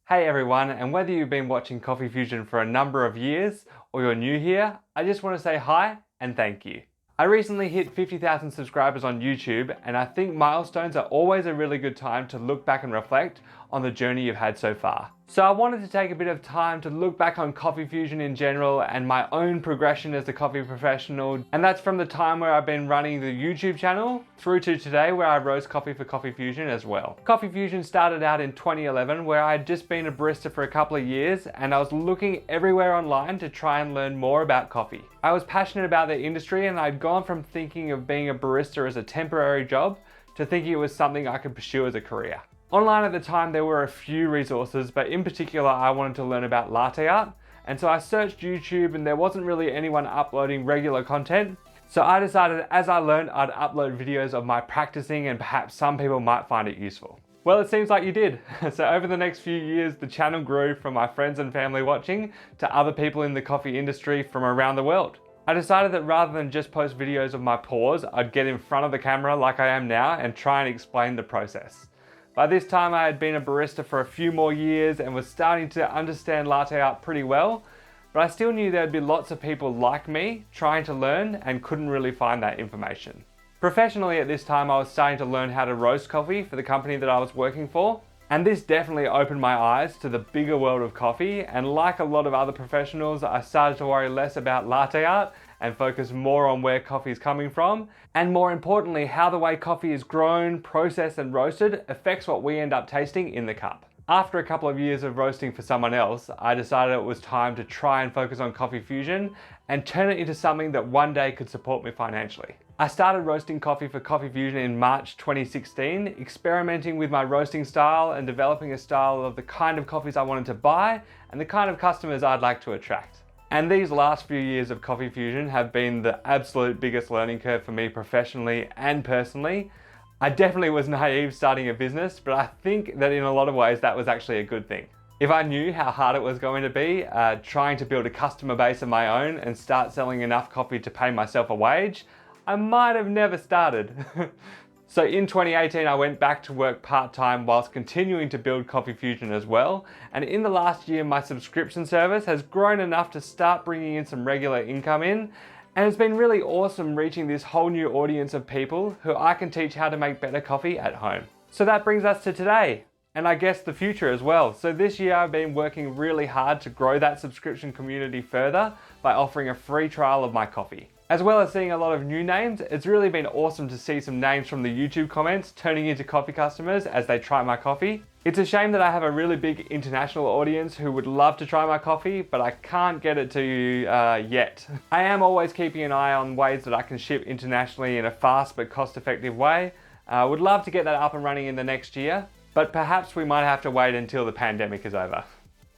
Hey everyone, and whether you've been watching Coffeefusion for a number of years or you're new here, I just want to say hi and thank you. I recently hit 50,000 subscribers on YouTube, and I think milestones are always a really good time to look back and reflect on the journey you've had so far. So I wanted to take a bit of time to look back on Coffeefusion in general and my own progression as a coffee professional. And that's from the time where I've been running the YouTube channel through to today where I roast coffee for Coffeefusion as well. Coffeefusion started out in 2011 where I had just been a barista for a couple of years and I was looking everywhere online to try and learn more about coffee. I was passionate about the industry and I'd gone from thinking of being a barista as a temporary job to thinking it was something I could pursue as a career. Online at the time there were a few resources, but in particular I wanted to learn about latte art, and so I searched YouTube and there wasn't really anyone uploading regular content. So I decided as I learned I'd upload videos of my practicing and perhaps some people might find it useful. Well, it seems like you did. So over the next few years the channel grew from my friends and family watching to other people in the coffee industry from around the world. I decided that rather than just post videos of my pours, I'd get in front of the camera like I am now and try and explain the process. By this time I had been a barista for a few more years and was starting to understand latte art pretty well, but I still knew there'd be lots of people like me trying to learn and couldn't really find that information. Professionally at this time I was starting to learn how to roast coffee for the company that I was working for, and this definitely opened my eyes to the bigger world of coffee, and like a lot of other professionals I started to worry less about latte art and focus more on where coffee is coming from, and more importantly how the way coffee is grown, processed and roasted affects what we end up tasting in the cup. After a couple of years of roasting for someone else, I decided it was time to try and focus on Coffeefusion and turn it into something that one day could support me financially. I started roasting coffee for Coffeefusion in March 2016, experimenting with my roasting style and developing a style of the kind of coffees I wanted to buy and the kind of customers I'd like to attract. And these last few years of Coffeefusion have been the absolute biggest learning curve for me professionally and personally. I definitely was naive starting a business, but I think that in a lot of ways that was actually a good thing. If I knew how hard it was going to be, trying to build a customer base of my own and start selling enough coffee to pay myself a wage, I might have never started. So in 2018 I went back to work part-time whilst continuing to build Coffeefusion as well, and in the last year my subscription service has grown enough to start bringing in some regular income in, and it's been really awesome reaching this whole new audience of people who I can teach how to make better coffee at home. So that brings us to today, and I guess the future as well. So this year I've been working really hard to grow that subscription community further by offering a free trial of my coffee. As well as seeing a lot of new names, it's really been awesome to see some names from the YouTube comments turning into coffee customers as they try my coffee. It's a shame that I have a really big international audience who would love to try my coffee, but I can't get it to you yet. I am always keeping an eye on ways that I can ship internationally in a fast but cost-effective way. I would love to get that up and running in the next year, but perhaps we might have to wait until the pandemic is over.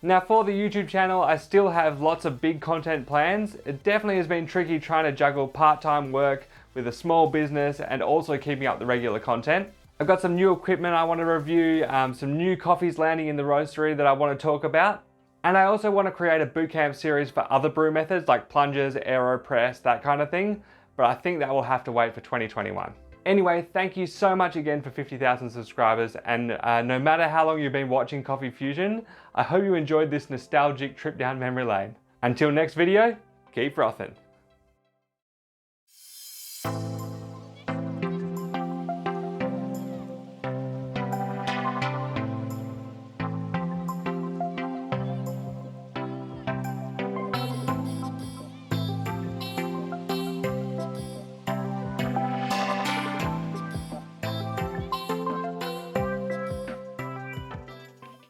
Now for the YouTube channel, I still have lots of big content plans. It definitely has been tricky trying to juggle part-time work with a small business and also keeping up the regular content. I've got some new equipment I want to review, some new coffees landing in the roastery that I want to talk about. And I also want to create a bootcamp series for other brew methods like plungers, AeroPress, that kind of thing. But I think that will have to wait for 2021. Anyway, thank you so much again for 50,000 subscribers, and no matter how long you've been watching Coffeefusion, I hope you enjoyed this nostalgic trip down memory lane. Until next video, keep frothin'.